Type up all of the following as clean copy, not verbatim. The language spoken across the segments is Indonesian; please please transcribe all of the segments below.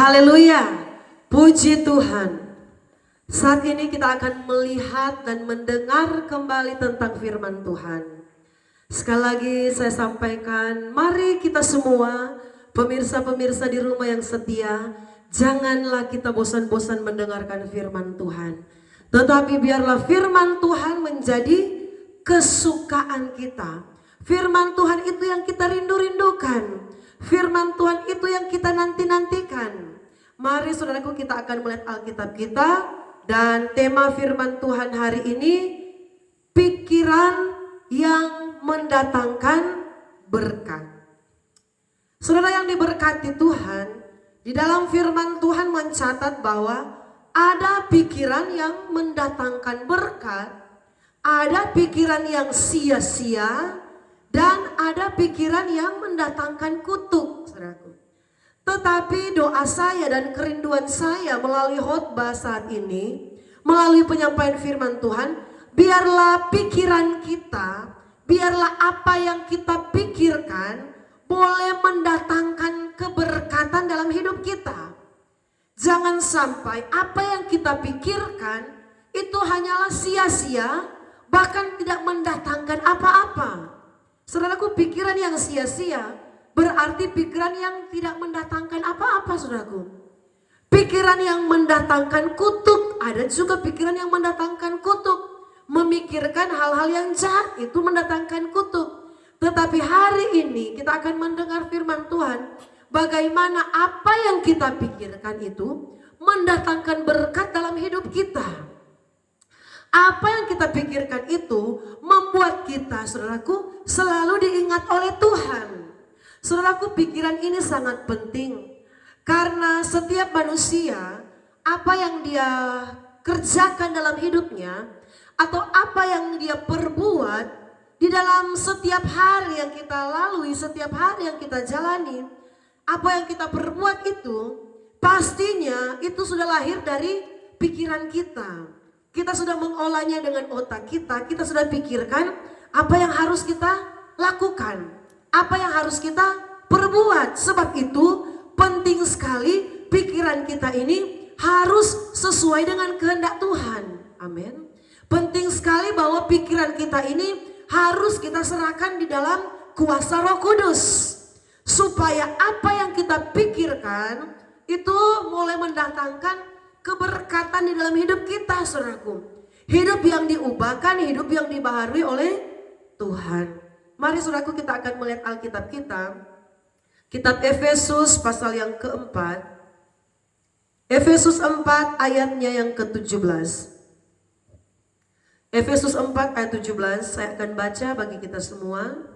Haleluya, puji Tuhan. Saat ini kita akan melihat dan mendengar kembali tentang firman Tuhan. Sekali lagi saya sampaikan, mari kita semua, pemirsa-pemirsa di rumah yang setia, janganlah kita bosan-bosan mendengarkan firman Tuhan. Tetapi biarlah firman Tuhan menjadi kesukaan kita. Firman Tuhan itu yang kita rindu-rindukan. Firman Tuhan itu yang kita nanti-nantikan. Mari saudaraku, kita akan melihat Alkitab kita. Dan tema firman Tuhan hari ini, pikiran yang mendatangkan berkat. Saudara yang diberkati Tuhan, di dalam firman Tuhan mencatat bahwa ada pikiran yang mendatangkan berkat, ada pikiran yang sia-sia, dan ada pikiran yang mendatangkan kutuk, saudaraku. Tetapi doa saya dan kerinduan saya melalui khotbah saat ini, melalui penyampaian firman Tuhan, biarlah pikiran kita, biarlah apa yang kita pikirkan boleh mendatangkan keberkatan dalam hidup kita. Jangan sampai apa yang kita pikirkan itu hanyalah sia-sia, bahkan tidak mendatangkan apa-apa. Saudaraku, pikiran yang sia-sia berarti pikiran yang tidak mendatangkan apa-apa, saudaraku. Pikiran yang mendatangkan kutuk, ada juga pikiran yang mendatangkan kutuk. Memikirkan hal-hal yang jahat itu mendatangkan kutuk. Tetapi hari ini kita akan mendengar firman Tuhan, bagaimana apa yang kita pikirkan itu mendatangkan berkat dalam hidup kita. Apa yang kita pikirkan itu membuat kita, saudaraku, selalu diingat oleh Tuhan. Saudaraku, pikiran ini sangat penting. Karena setiap manusia, apa yang dia kerjakan dalam hidupnya, atau apa yang dia perbuat di dalam setiap hari yang kita lalui, setiap hari yang kita jalani, apa yang kita perbuat itu, pastinya itu sudah lahir dari pikiran kita. Kita sudah mengolahnya dengan otak kita, kita sudah pikirkan apa yang harus kita lakukan, apa yang harus kita perbuat. Sebab itu penting sekali pikiran kita ini harus sesuai dengan kehendak Tuhan. Amin. Penting sekali bahwa pikiran kita ini harus kita serahkan di dalam kuasa Roh Kudus. Supaya apa yang kita pikirkan itu mulai mendatangkan keberkatan di dalam hidup kita, saudaraku. Hidup yang diubahkan, hidup yang dibaharui oleh Tuhan. Mari saudaraku, kita akan melihat Alkitab kita. Kitab Efesus pasal yang keempat. Efesus 4 ayatnya yang ke-17. Efesus 4 ayat 17, saya akan baca bagi kita semua.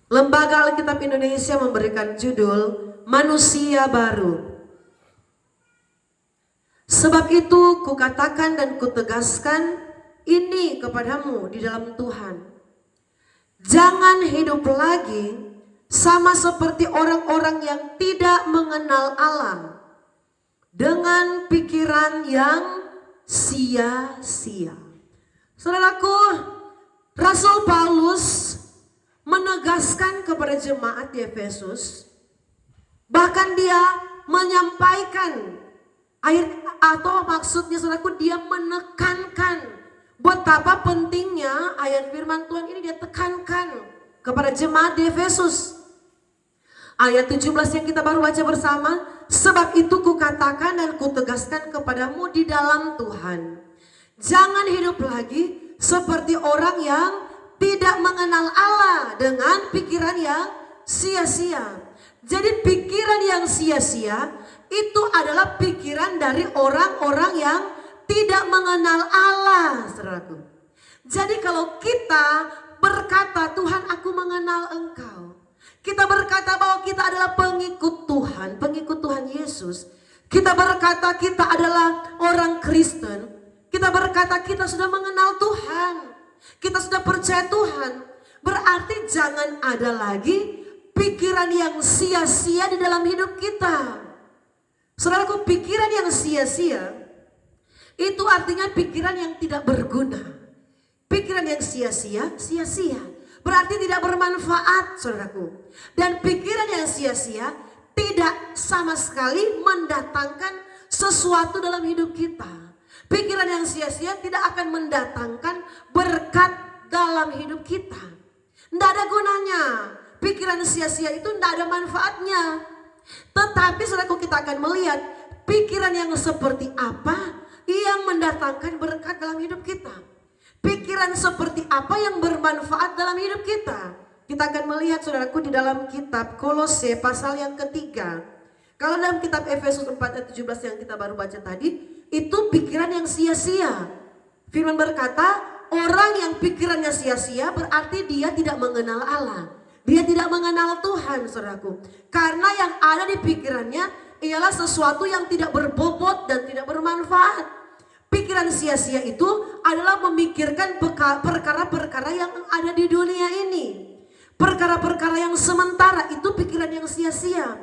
Lembaga Alkitab Indonesia memberikan judul Manusia Baru. Sebab itu kukatakan dan kutegaskan ini kepadamu di dalam Tuhan. Jangan hidup lagi sama seperti orang-orang yang tidak mengenal Allah, dengan pikiran yang sia-sia. Saudaraku, Rasul Paulus menegaskan kepada jemaat di Efesus, bahkan dia menyampaikan atau maksudnya, saudaraku, dia menekankan betapa pentingnya ayat firman Tuhan ini dia tekankan kepada jemaat di Efesus. Ayat 17 yang kita baru baca bersama, sebab itu kukatakan dan kutegaskan kepadamu di dalam Tuhan, jangan hidup lagi seperti orang yang tidak mengenal Allah dengan pikiran yang sia-sia. Jadi pikiran yang sia-sia itu adalah pikiran dari orang-orang yang tidak mengenal Allah, saudaraku. Jadi kalau kita berkata, Tuhan, aku mengenal Engkau, kita berkata bahwa kita adalah pengikut Tuhan Yesus, kita berkata kita adalah orang Kristen, kita berkata kita sudah mengenal Tuhan, kita sudah percaya Tuhan, berarti jangan ada lagi pikiran yang sia-sia di dalam hidup kita. Saudaraku, pikiran yang sia-sia itu artinya pikiran yang tidak berguna. Pikiran yang sia-sia, sia-sia. Berarti tidak bermanfaat, saudaraku. Dan pikiran yang sia-sia tidak sama sekali mendatangkan sesuatu dalam hidup kita. Pikiran yang sia-sia tidak akan mendatangkan berkat dalam hidup kita. Tidak ada gunanya. Pikiran sia-sia itu tidak ada manfaatnya. Tetapi saudaraku, kita akan melihat pikiran yang seperti apa yang mendatangkan berkat dalam hidup kita. Pikiran seperti apa yang bermanfaat dalam hidup kita. Kita akan melihat saudaraku di dalam kitab Kolose pasal yang ketiga. Kalau dalam kitab Efesus 4 ayat 17 yang kita baru baca tadi, itu pikiran yang sia-sia. Firman berkata, orang yang pikirannya sia-sia berarti dia tidak mengenal Allah. Dia tidak mengenal Tuhan, saudaraku. Karena yang ada di pikirannya ialah sesuatu yang tidak berbobot dan tidak bermanfaat. Pikiran sia-sia itu adalah memikirkan perkara-perkara yang ada di dunia ini. Perkara-perkara yang sementara itu pikiran yang sia-sia.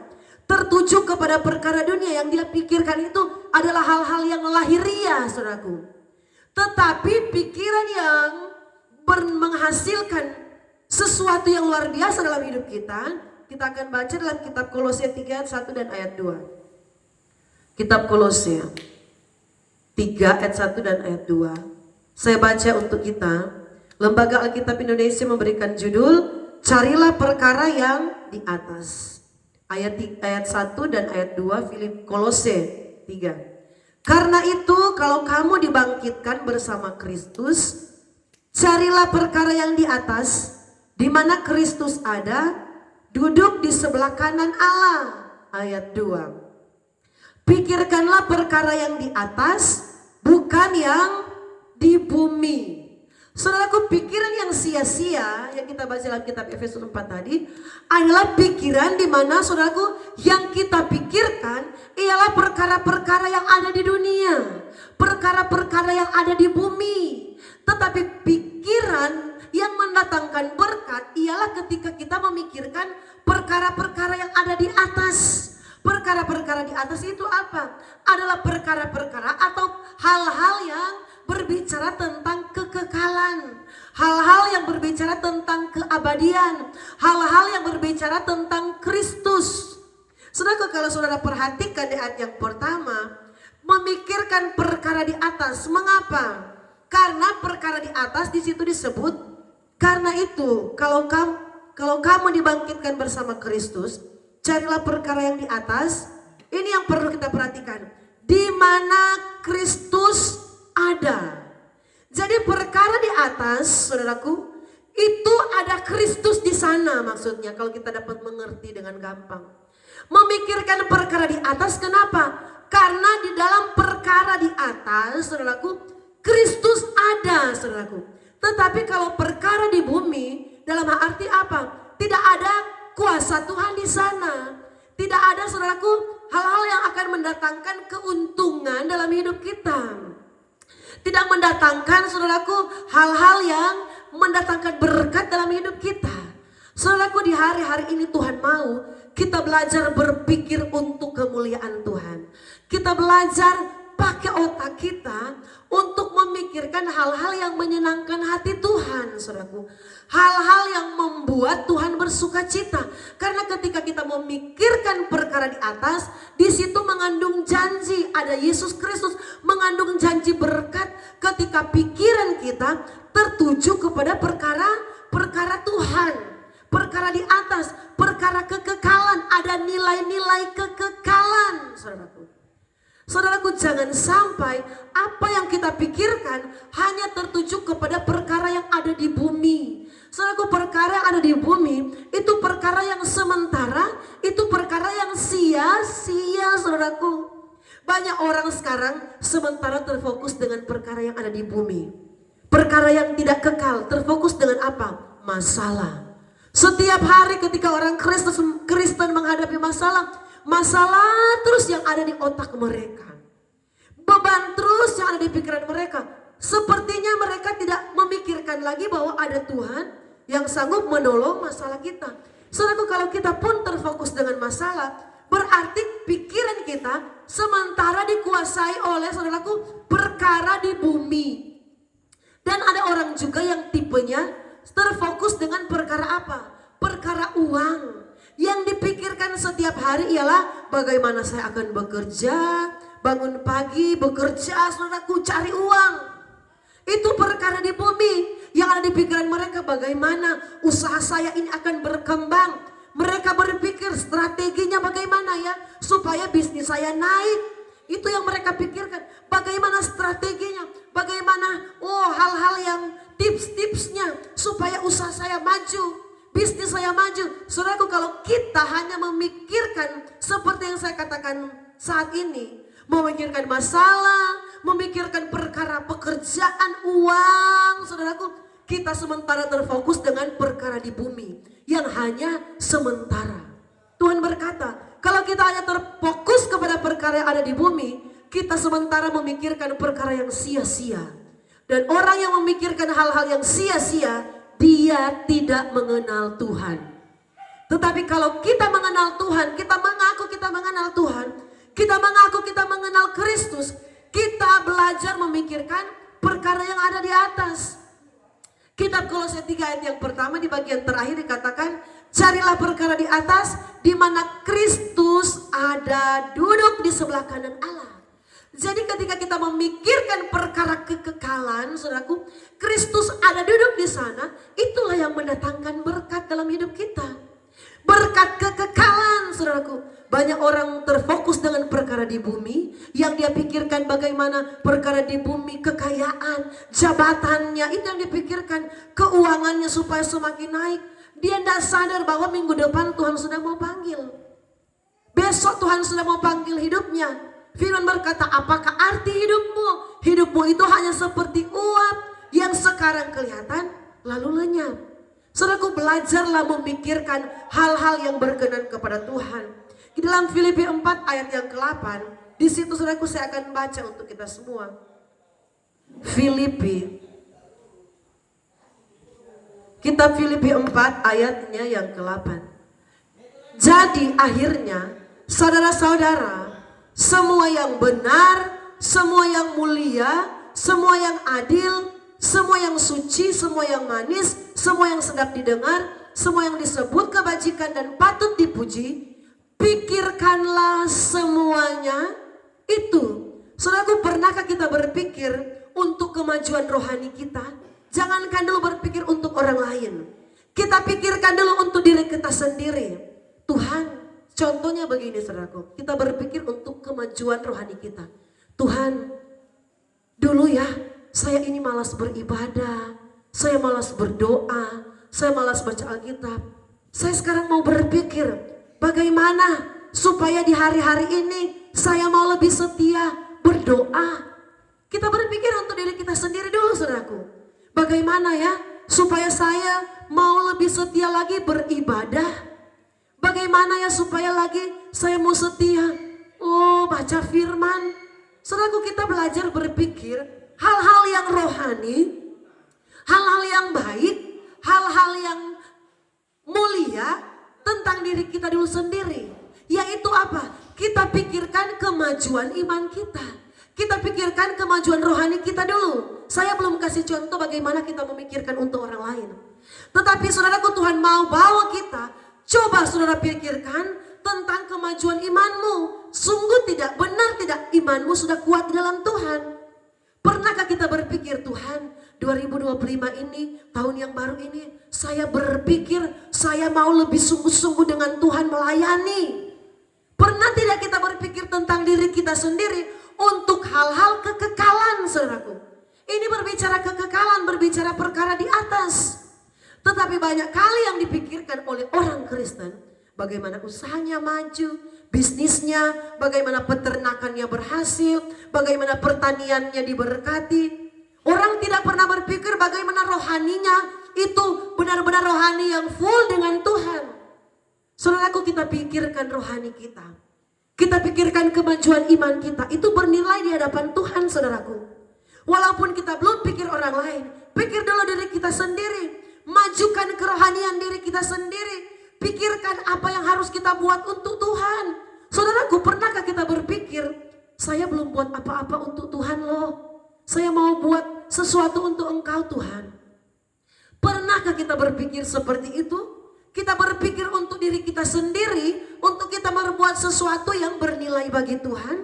Tertuju kepada perkara dunia, yang dia pikirkan itu adalah hal-hal yang lahiriah, saudaraku. Tetapi pikiran yang menghasilkan sesuatu yang luar biasa dalam hidup kita, kita akan baca dalam kitab Kolose 3 ayat 1 dan ayat 2. Kitab Kolose 3 ayat 1 dan ayat 2. Saya baca untuk kita. Lembaga Alkitab Indonesia memberikan judul, Carilah perkara yang di atas. Ayat 1 dan ayat 2 Kolose 3. Karena itu kalau kamu dibangkitkan bersama Kristus, carilah perkara yang di atas, di mana Kristus ada, duduk di sebelah kanan Allah. Ayat 2. Pikirkanlah perkara yang di atas, bukan yang di bumi. Saudaraku, pikiran yang sia-sia yang kita baca dalam kitab Efesus 4 tadi adalah pikiran di mana, saudaraku, yang kita pikirkan ialah perkara-perkara yang ada di dunia, perkara-perkara yang ada di bumi. Tetapi pikiran yang mendatangkan berkat ialah ketika kita memikirkan perkara-perkara yang ada di atas. Perkara-perkara di atas itu apa? Adalah perkara-perkara atau hal-hal yang berbicara tentang kekekalan, hal-hal yang berbicara tentang keabadian, hal-hal yang berbicara tentang Kristus. Saudara, kalau saudara perhatikan di ayat yang pertama, memikirkan perkara di atas. Mengapa? Karena perkara di atas di situ disebut, karena itu kalau kamu dibangkitkan bersama Kristus, carilah perkara yang di atas. Ini yang perlu kita perhatikan, di mana Kristus ada. Jadi perkara di atas, saudaraku, itu ada Kristus di sana, maksudnya kalau kita dapat mengerti dengan gampang. Memikirkan perkara di atas, kenapa? Karena di dalam perkara di atas, saudaraku, Kristus ada, saudaraku. Tetapi kalau perkara di bumi, dalam arti apa? Tidak ada kuasa Tuhan di sana. Tidak ada, saudaraku, hal-hal yang akan mendatangkan keuntungan dalam hidup kita. Tidak mendatangkan, saudaraku, hal-hal yang mendatangkan berkat dalam hidup kita. Saudaraku, di hari-hari ini Tuhan mau kita belajar berpikir untuk kemuliaan Tuhan. Kita belajar pakai otak kita untuk memikirkan hal-hal yang menyenangkan hati Tuhan, saudaraku. Hal-hal yang membuat Tuhan bersuka cita. Karena ketika kita memikirkan perkara di atas, di situ mengandung janji. Ada Yesus Kristus, mengandung janji berkat. Ketika pikiran kita tertuju kepada perkara Tuhan, perkara di atas, perkara kekekalan. Ada nilai-nilai kekekalan, saudaraku. Saudaraku, jangan sampai apa yang kita pikirkan hanya tertuju kepada perkara yang ada di bumi. Saudaraku, perkara yang ada di bumi itu perkara yang sementara, itu perkara yang sia-sia, saudaraku. Banyak orang sekarang sementara terfokus dengan perkara yang ada di bumi. Perkara yang tidak kekal, terfokus dengan apa? Masalah. Setiap hari ketika orang Kristen menghadapi masalah terus yang ada di otak mereka. Beban terus yang ada di pikiran mereka. Sepertinya mereka tidak memikirkan lagi bahwa ada Tuhan yang sanggup menolong masalah kita. Saudaraku, kalau kita pun terfokus dengan masalah, berarti pikiran kita sementara dikuasai oleh, saudaraku, perkara di bumi. Dan ada orang juga yang tipenya terfokus dengan perkara apa? Perkara uang. Yang dipikirkan setiap hari ialah bagaimana saya akan bekerja, bangun pagi, bekerja, saudaraku, cari uang. Itu perkara di bumi. Yang ada di pikiran mereka bagaimana usaha saya ini akan berkembang. Mereka berpikir strateginya bagaimana ya supaya bisnis saya naik. Itu yang mereka pikirkan. Bagaimana strateginya, bagaimana hal-hal yang tips-tipsnya supaya usaha saya maju. Bisnis saya maju. Saudaraku, kalau kita hanya memikirkan seperti yang saya katakan saat ini, memikirkan masalah, memikirkan perkara pekerjaan, uang, saudaraku, kita sementara terfokus dengan perkara di bumi yang hanya sementara. Tuhan berkata, kalau kita hanya terfokus kepada perkara yang ada di bumi, kita sementara memikirkan perkara yang sia-sia. Dan orang yang memikirkan hal-hal yang sia-sia, dia tidak mengenal Tuhan. Tetapi kalau kita mengenal Tuhan, kita mengaku kita mengenal Tuhan, kita mengaku kita mengenal Kristus, kita belajar memikirkan perkara yang ada di atas. Kitab Kolose 3 ayat yang pertama di bagian terakhir dikatakan, carilah perkara di atas di mana Kristus ada duduk di sebelah kanan Allah. Jadi ketika kita memikirkan perkara kekekalan, saudaraku, Kristus ada duduk di sana, itulah yang mendatangkan berkat dalam hidup kita. Berkat kekekalan, saudaraku. Banyak orang terfokus dengan perkara di bumi, yang dia pikirkan bagaimana perkara di bumi, kekayaan, jabatannya, itu yang dipikirkan, keuangannya supaya semakin naik. Dia tidak sadar bahwa minggu depan Tuhan sudah mau panggil. Besok Tuhan sudah mau panggil hidupnya. Firman berkata, apakah arti hidupmu? Hidupmu itu hanya seperti uap yang sekarang kelihatan lalu lenyap. Saudaraku, belajarlah memikirkan hal-hal yang berkenan kepada Tuhan. Di dalam Filipi 4 ayat yang ke-8, di situ saudaraku saya akan baca untuk kita semua. Kitab Filipi 4 ayatnya yang ke-8. Jadi akhirnya saudara-saudara, semua yang benar, semua yang mulia, semua yang adil, semua yang suci, semua yang manis, semua yang sedap didengar, semua yang disebut kebajikan dan patut dipuji, pikirkanlah semuanya itu. Saudaraku, pernahkah kita berpikir untuk kemajuan rohani kita? Jangankan dulu berpikir untuk orang lain. Kita pikirkan dulu untuk diri kita sendiri. Tuhan, contohnya begini saudaraku, kita berpikir untuk kemajuan rohani kita. Tuhan, dulu ya saya ini malas beribadah, saya malas berdoa, saya malas baca Alkitab. Saya sekarang mau berpikir bagaimana supaya di hari-hari ini saya mau lebih setia berdoa. Kita berpikir untuk diri kita sendiri dulu saudaraku. Bagaimana ya supaya saya mau lebih setia lagi beribadah. Bagaimana ya supaya lagi saya mau setia baca firman. Saudaraku, kita belajar berpikir hal-hal yang rohani, hal-hal yang baik, hal-hal yang mulia tentang diri kita dulu sendiri. Yaitu apa? Kita pikirkan kemajuan iman kita. Kita pikirkan kemajuan rohani kita dulu. Saya belum kasih contoh bagaimana kita memikirkan untuk orang lain. Tetapi saudaraku, Tuhan mau bawa kita. Coba saudara pikirkan tentang kemajuan imanmu. Sungguh tidak, benar tidak imanmu sudah kuat di dalam Tuhan. Pernahkah kita berpikir, Tuhan 2025 ini, tahun yang baru ini, saya berpikir saya mau lebih sungguh-sungguh dengan Tuhan melayani. Pernah tidak kita berpikir tentang diri kita sendiri untuk hal-hal kekekalan saudaraku. Ini berbicara kekekalan, berbicara perkara di atas. Tetapi banyak kali yang dipikirkan oleh orang Kristen, bagaimana usahanya maju, bisnisnya, bagaimana peternakannya berhasil, bagaimana pertaniannya diberkati. Orang tidak pernah berpikir bagaimana rohaninya itu benar-benar rohani yang full dengan Tuhan. Saudaraku, kita pikirkan rohani kita. Kita pikirkan kemajuan iman kita, itu bernilai di hadapan Tuhan saudaraku. Walaupun kita belum pikir orang lain, pikir dulu diri kita sendiri. Majukan kerohanian diri kita sendiri. Pikirkan apa yang harus kita buat untuk Tuhan. Saudaraku, pernahkah kita berpikir, saya belum buat apa-apa untuk Tuhan loh. Saya mau buat sesuatu untuk Engkau Tuhan. Pernahkah kita berpikir seperti itu? Kita berpikir untuk diri kita sendiri, untuk kita berbuat sesuatu yang bernilai bagi Tuhan.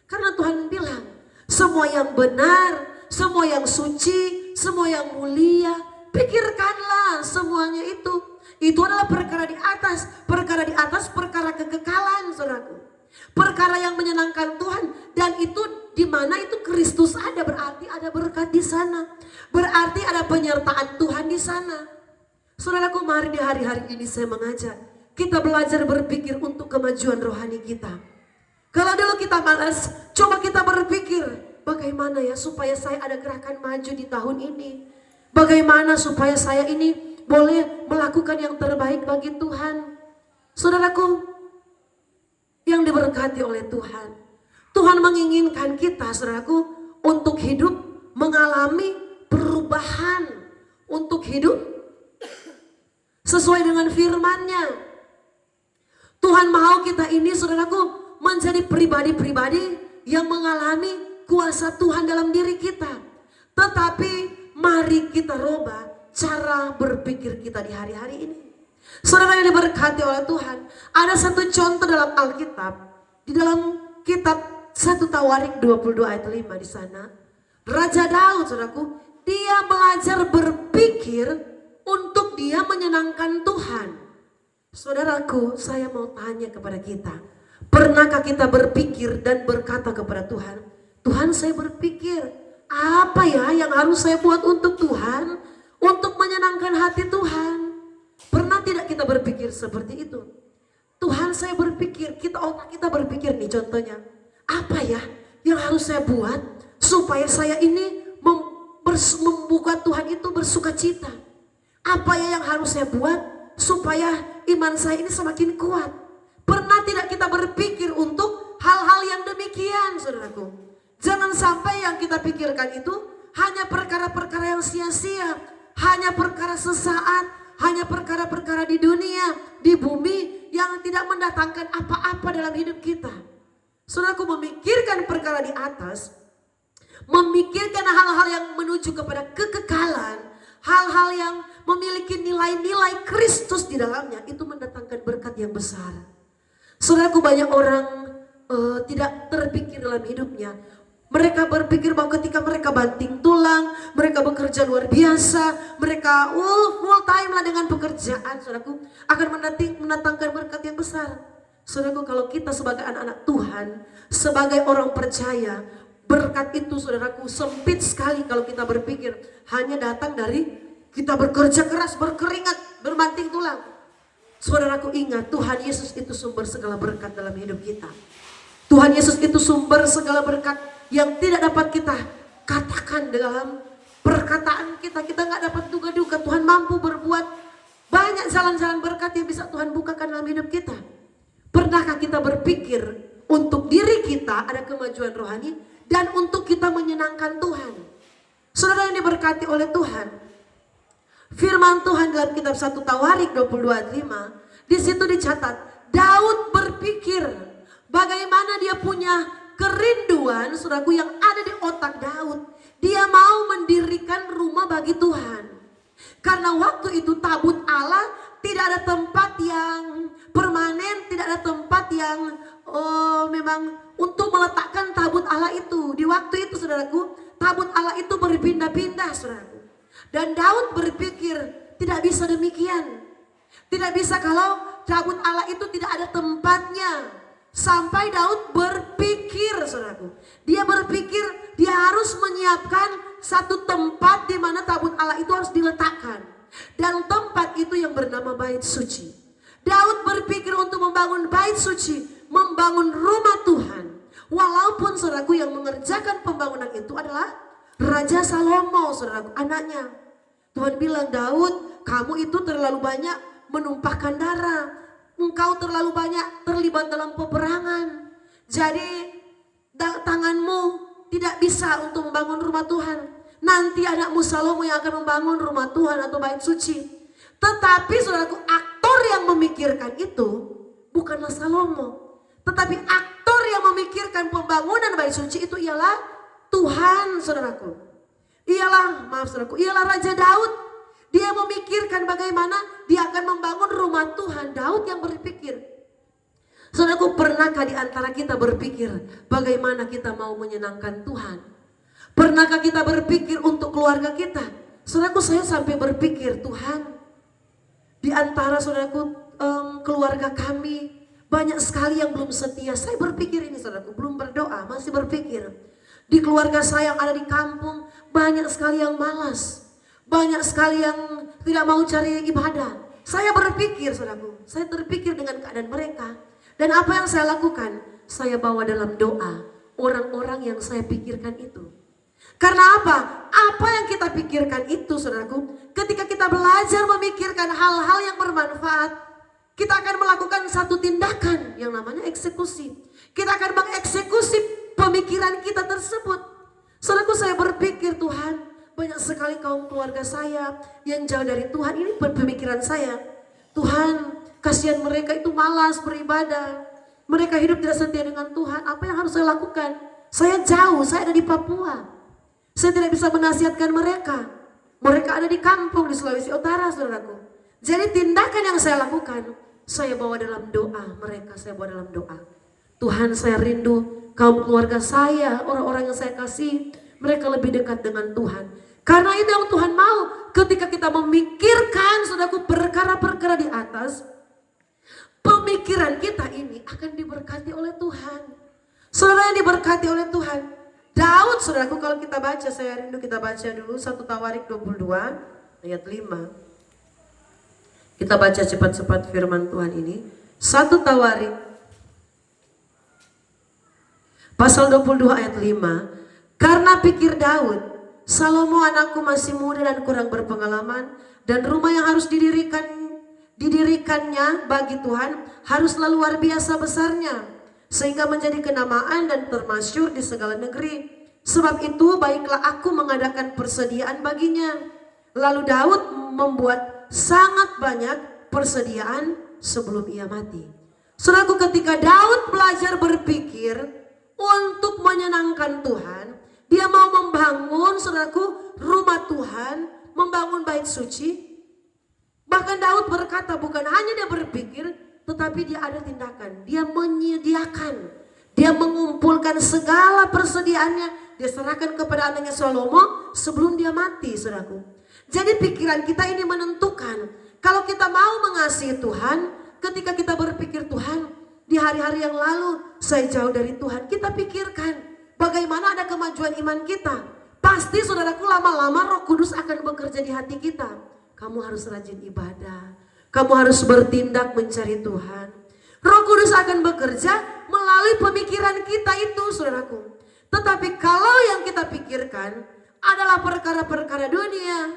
Karena Tuhan bilang, semua yang benar, semua yang suci, semua yang mulia, pikirkanlah semuanya itu. Itu adalah perkara di atas, perkara kekekalan, saudaraku. Perkara yang menyenangkan Tuhan, dan itu di mana itu Kristus ada, berarti ada berkat di sana. Berarti ada penyertaan Tuhan di sana. Saudaraku, mari di hari-hari ini saya mengajak kita belajar berpikir untuk kemajuan rohani kita. Kalau dulu kita malas, coba kita berpikir bagaimana ya supaya saya ada gerakan maju di tahun ini. Bagaimana supaya saya ini boleh melakukan yang terbaik bagi Tuhan. Saudaraku yang diberkati oleh Tuhan, Tuhan menginginkan kita, saudaraku, untuk hidup mengalami perubahan, untuk hidup sesuai dengan firman-Nya. Tuhan mau kita ini, saudaraku, menjadi pribadi-pribadi yang mengalami kuasa Tuhan dalam diri kita. Tetapi mari kita rubah cara berpikir kita di hari-hari ini. Saudara yang diberkati oleh Tuhan, ada satu contoh dalam Alkitab, di dalam kitab 1 Tawarik 22 ayat 5 di sana. Raja Daud, saudaraku, dia belajar berpikir untuk dia menyenangkan Tuhan. Saudaraku, saya mau tanya kepada kita, pernahkah kita berpikir dan berkata kepada Tuhan, Tuhan, saya berpikir apa ya yang harus saya buat untuk Tuhan, untuk menyenangkan hati Tuhan? Pernah tidak kita berpikir seperti itu? Tuhan, saya berpikir, otak kita berpikir nih, contohnya, apa ya yang harus saya buat supaya saya ini membuka Tuhan itu bersuka cita? Apa ya yang harus saya buat supaya iman saya ini semakin kuat? Pernah tidak kita berpikir untuk hal-hal yang demikian, saudaraku? Jangan sampai yang kita pikirkan itu hanya perkara-perkara yang sia-sia, hanya perkara sesaat, hanya perkara-perkara di dunia, di bumi yang tidak mendatangkan apa-apa dalam hidup kita. Saudaraku, memikirkan perkara di atas, memikirkan hal-hal yang menuju kepada kekekalan, hal-hal yang memiliki nilai-nilai Kristus di dalamnya, itu mendatangkan berkat yang besar. Saudaraku, banyak orang tidak terpikir dalam hidupnya. Mereka berpikir bahwa ketika mereka banting tulang, mereka bekerja luar biasa, mereka full time lah dengan pekerjaan, saudaraku, akan mendatangkan berkat yang besar. Saudaraku, kalau kita sebagai anak-anak Tuhan, sebagai orang percaya, berkat itu, saudaraku, sempit sekali kalau kita berpikir hanya datang dari kita bekerja keras, berkeringat, berbanting tulang. Saudaraku, ingat, Tuhan Yesus itu sumber segala berkat dalam hidup kita. Tuhan Yesus itu sumber segala berkat yang tidak dapat kita katakan dalam perkataan kita. Kita nggak dapat duga-duga. Tuhan mampu berbuat banyak jalan-jalan berkat yang bisa Tuhan bukakan dalam hidup kita. Pernahkah kita berpikir untuk diri kita ada kemajuan rohani dan untuk kita menyenangkan Tuhan? Saudara yang diberkati oleh Tuhan, firman Tuhan dalam kitab 1 Tawarik 22 ayat 5, di situ dicatat, Daud berpikir bagaimana dia punya kerinduan, saudaraku, yang ada di otak Daud. Dia mau mendirikan rumah bagi Tuhan. Karena waktu itu tabut Allah tidak ada tempat yang permanen, tidak ada tempat yang memang untuk meletakkan tabut Allah itu. Di waktu itu, saudaraku, tabut Allah itu berpindah-pindah, saudaraku. Dan Daud berpikir tidak bisa demikian. Tidak bisa kalau tabut Allah itu tidak ada tempatnya. Sampai Daud berpikir, saudaraku, dia berpikir dia harus menyiapkan satu tempat di mana tabut Allah itu harus diletakkan. Dan tempat itu yang bernama Bait Suci. Daud berpikir untuk membangun Bait Suci, membangun rumah Tuhan. Walaupun, saudaraku, yang mengerjakan pembangunan itu adalah Raja Salomo, saudaraku, anaknya. Tuhan bilang, Daud, kamu itu terlalu banyak menumpahkan darah. Engkau terlalu banyak terlibat dalam peperangan. Jadi tanganmu tidak bisa untuk membangun rumah Tuhan. Nanti anakmu Salomo yang akan membangun rumah Tuhan atau Bait Suci. Tetapi, saudaraku, aktor yang memikirkan itu bukanlah Salomo. Tetapi aktor yang memikirkan pembangunan Bait Suci itu ialah Tuhan, saudaraku. Ialah Raja Daud. Dia memikirkan bagaimana dia akan membangun rumah Tuhan. Daud yang berpikir. Saudaraku, pernahkah di antara kita berpikir bagaimana kita mau menyenangkan Tuhan? Pernahkah kita berpikir untuk keluarga kita? Saudaraku, saya sampai berpikir, Tuhan, di antara saudaraku keluarga kami banyak sekali yang belum setia. Saya berpikir ini saudaraku, belum berdoa, masih berpikir. Di keluarga saya yang ada di kampung banyak sekali yang malas. Banyak sekali yang tidak mau cari ibadah. Saya berpikir saudaraku, saya terpikir dengan keadaan mereka. Dan apa yang saya lakukan? Saya bawa dalam doa orang-orang yang saya pikirkan itu. Karena apa? Apa yang kita pikirkan itu saudaraku, ketika kita belajar memikirkan hal-hal yang bermanfaat, kita akan melakukan satu tindakan yang namanya eksekusi. Kita akan mengeksekusi pemikiran kita tersebut. Saudaraku, saya berpikir, Tuhan, banyak sekali kaum keluarga saya yang jauh dari Tuhan. Ini pemikiran saya. Tuhan, kasihan mereka itu malas beribadah. Mereka hidup tidak setia dengan Tuhan. Apa yang harus saya lakukan? Saya jauh, saya ada di Papua. Saya tidak bisa menasihatkan mereka. Mereka ada di kampung di Sulawesi Utara, saudaraku. Jadi tindakan yang saya lakukan, saya bawa dalam doa mereka, saya bawa dalam doa. Tuhan, saya rindu kaum keluarga saya, orang-orang yang saya kasih, mereka lebih dekat dengan Tuhan. Karena itu yang Tuhan mau, ketika kita memikirkan, saudaraku, perkara-perkara di atas, pemikiran kita ini akan diberkati oleh Tuhan. Saudara yang diberkati oleh Tuhan. Daud, saudaraku, kalau kita baca, saya rindu kita baca dulu 1 Tawarik 22 ayat 5. Kita baca cepat-cepat firman Tuhan ini. 1 Tawarik pasal 22 ayat 5. Karena pikir Daud, Salomo anakku masih muda dan kurang berpengalaman, dan rumah yang harus didirikannya bagi Tuhan haruslah luar biasa besarnya, sehingga menjadi kenamaan dan termasyhur di segala negeri. Sebab itu baiklah aku mengadakan persediaan baginya. Lalu Daud membuat sangat banyak persediaan sebelum ia mati. Saudaraku, ketika Daud belajar berpikir untuk menyenangkan Tuhan, dia mau membangun, saudaraku, rumah Tuhan, membangun bait suci. Bahkan Daud berkata, bukan hanya dia berpikir, tetapi dia ada tindakan. Dia menyediakan, dia mengumpulkan segala persediaannya, dia serahkan kepada anaknya Salomo sebelum dia mati, saudaraku. Jadi pikiran kita ini menentukan, kalau kita mau mengasihi Tuhan, ketika kita berpikir, Tuhan, di hari-hari yang lalu saya jauh dari Tuhan, kita pikirkan bagaimana ada kemajuan iman kita. Pasti saudaraku, lama-lama Roh Kudus akan bekerja di hati kita. Kamu harus rajin ibadah, kamu harus bertindak mencari Tuhan. Roh Kudus akan bekerja melalui pemikiran kita itu, saudaraku. Tetapi kalau yang kita pikirkan adalah perkara-perkara dunia,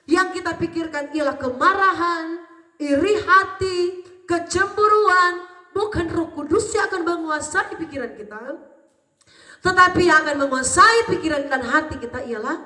yang kita pikirkan ialah kemarahan, iri hati, kecemburuan, bukan Roh Kudus yang akan menguasai pikiran kita, tetapi yang akan menguasai pikiran dan hati kita ialah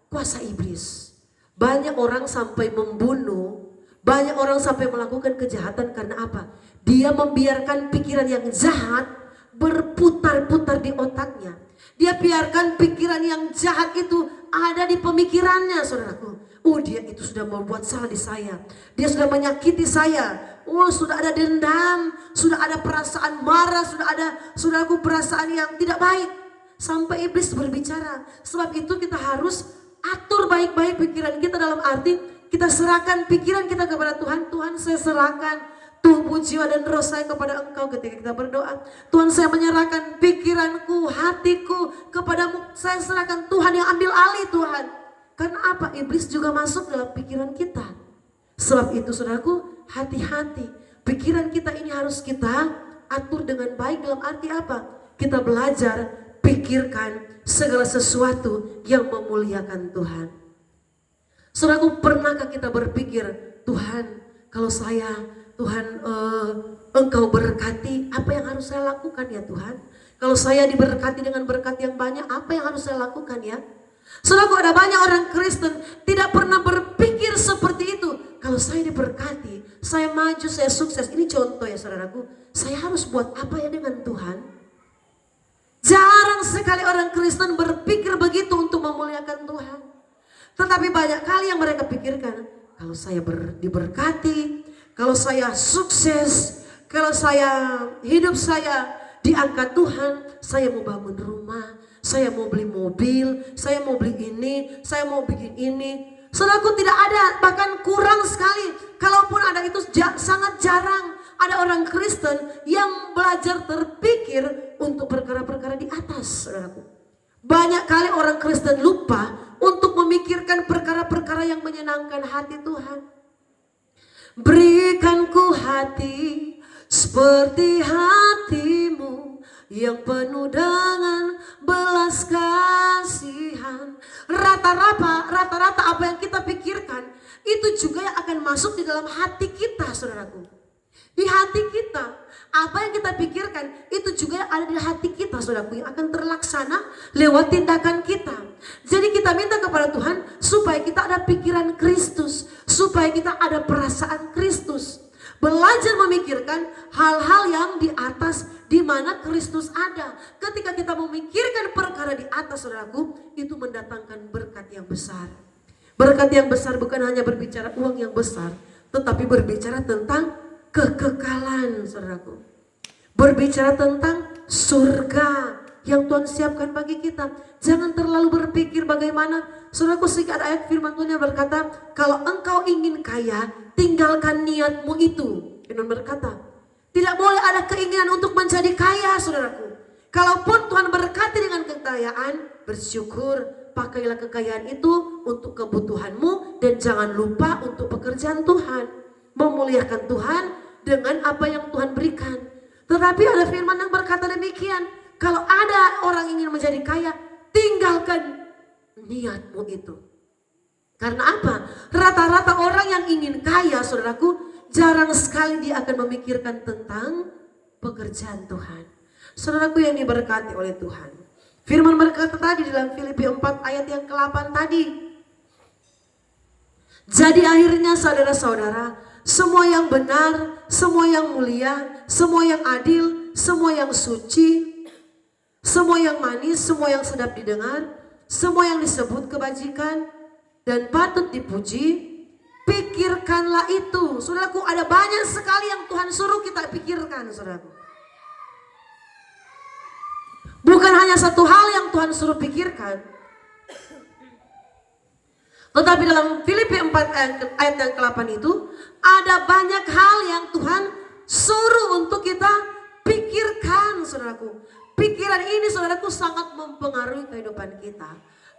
kuasa iblis. Banyak orang sampai membunuh, banyak orang sampai melakukan kejahatan karena apa? Dia membiarkan pikiran yang jahat berputar-putar di otaknya. Dia biarkan pikiran yang jahat itu ada di pemikirannya, saudaraku. Oh, dia itu sudah membuat salah di saya. Dia sudah menyakiti saya. Oh, sudah ada dendam, sudah ada perasaan marah, sudah ada, saudaraku, perasaan yang tidak baik. Sampai iblis berbicara. Sebab itu kita harus atur baik-baik pikiran kita, dalam arti kita serahkan pikiran kita kepada Tuhan. Tuhan, saya serahkan tubuh, jiwa, dan roh saya kepada Engkau ketika kita berdoa. Tuhan, saya menyerahkan pikiranku, hatiku kepadamu. Saya serahkan, Tuhan, yang ambil alih, Tuhan. Karena apa? Iblis juga masuk dalam pikiran kita. Sebab itu, saudaraku, hati-hati. Pikiran kita ini harus kita atur dengan baik, dalam arti apa? Kita belajar pikirkan segala sesuatu yang memuliakan Tuhan. Saudaraku, pernahkah kita berpikir, Tuhan, kalau saya, Tuhan, Engkau berkati, apa yang harus saya lakukan ya Tuhan? Kalau saya diberkati dengan berkat yang banyak, apa yang harus saya lakukan ya? Saudaraku, ada banyak orang Kristen tidak pernah berpikir seperti itu. Kalau saya diberkati, saya maju, saya sukses. Ini contoh ya saudaraku. Saya harus buat apa ya dengan Tuhan? Jarang sekali orang Kristen berpikir begitu untuk memuliakan Tuhan. Tetapi banyak kali yang mereka pikirkan, kalau saya diberkati, kalau saya sukses, kalau hidup saya diangkat Tuhan, saya mau bangun rumah, saya mau beli mobil, saya mau beli ini, saya mau bikin ini. Saudaraku, tidak ada, bahkan kurang sekali. Kalaupun ada itu sangat jarang ada orang Kristen yang belajar terpikir untuk perkara-perkara di atas, saudaraku. Banyak kali orang Kristen lupa untuk memikirkan perkara-perkara yang menyenangkan hati Tuhan. Berikan ku hati seperti hatimu yang penuh dengan belas kasihan. Rata-rata apa yang kita pikirkan itu juga yang akan masuk di dalam hati kita, saudaraku. Di hati kita, apa yang kita pikirkan itu juga yang ada di hati kita, saudaraku, yang akan terlaksana lewat tindakan kita. Jadi kita minta kepada Tuhan supaya kita ada pikiran Kristus, supaya kita ada perasaan Kristus. Belajar memikirkan hal-hal yang di atas, di mana Kristus ada. Ketika kita memikirkan perkara di atas, saudaraku, itu mendatangkan berkat yang besar. Berkat yang besar bukan hanya berbicara uang yang besar, tetapi berbicara tentang kekekalan, saudaraku. Berbicara tentang surga yang Tuhan siapkan bagi kita. Jangan terlalu berpikir bagaimana, saudaraku, sehingga ada ayat firman Tuhan yang berkata, kalau engkau ingin kaya, tinggalkan niatmu itu. Firman berkata, tidak boleh ada keinginan untuk menjadi kaya, saudaraku. Kalaupun Tuhan berkati dengan kekayaan, bersyukur, pakailah kekayaan itu untuk kebutuhanmu dan jangan lupa untuk pekerjaan Tuhan. Memuliakan Tuhan dengan apa yang Tuhan berikan. Tetapi ada firman yang berkata demikian, kalau ada orang ingin menjadi kaya, tinggalkan niatmu itu. Karena apa? Rata-rata orang yang ingin kaya, saudaraku, jarang sekali dia akan memikirkan tentang pekerjaan Tuhan. Saudaraku yang diberkati oleh Tuhan, firman berkata tadi dalam Filipi 4 ayat yang ke-8 tadi. Jadi akhirnya saudara-saudara, semua yang benar, semua yang mulia, semua yang adil, semua yang suci, semua yang manis, semua yang sedap didengar, semua yang disebut kebajikan dan patut dipuji, pikirkanlah itu. Saudaraku, ada banyak sekali yang Tuhan suruh kita pikirkan, saudaraku. Bukan hanya satu hal yang Tuhan suruh pikirkan, tetapi dalam Filipi 4 ayat yang ke-8 itu ada banyak hal yang Tuhan suruh untuk kita pikirkan, saudaraku. Pikiran ini, saudaraku, sangat mempengaruhi kehidupan kita.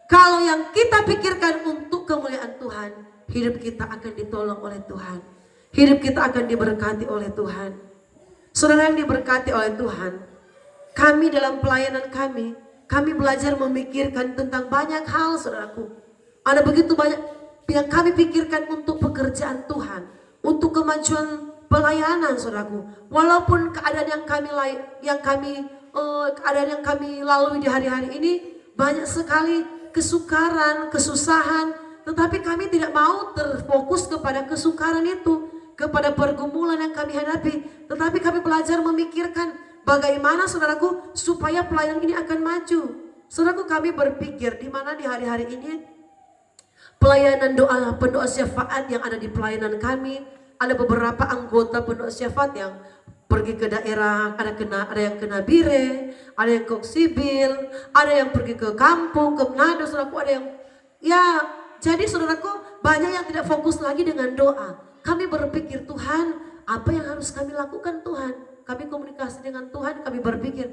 Kalau yang kita pikirkan untuk kemuliaan Tuhan, hidup kita akan ditolong oleh Tuhan. Hidup kita akan diberkati oleh Tuhan. Saudara yang diberkati oleh Tuhan, kami dalam pelayanan kami belajar memikirkan tentang banyak hal, saudaraku. Ada begitu banyak yang kami pikirkan untuk pekerjaan Tuhan, untuk kemajuan pelayanan, saudaraku. Walaupun keadaan yang kami lalui di hari-hari ini banyak sekali kesukaran, kesusahan, tetapi kami tidak mau terfokus kepada kesukaran itu, kepada pergumulan yang kami hadapi, tetapi kami belajar memikirkan bagaimana, saudaraku, supaya pelayanan ini akan maju. Saudaraku, kami berpikir di mana di hari-hari ini pelayanan pendoa syafaat yang ada di pelayanan kami, ada beberapa anggota pendoa syafaat yang pergi ke daerah, ada yang kena Bire, ada yang ke Oksibil, ada yang pergi ke kampung, ke Manado, saudaraku, ada yang jadi saudaraku, banyak yang tidak fokus lagi dengan doa. Kami berpikir, Tuhan, apa yang harus kami lakukan, Tuhan? Kami komunikasi dengan Tuhan, kami berpikir,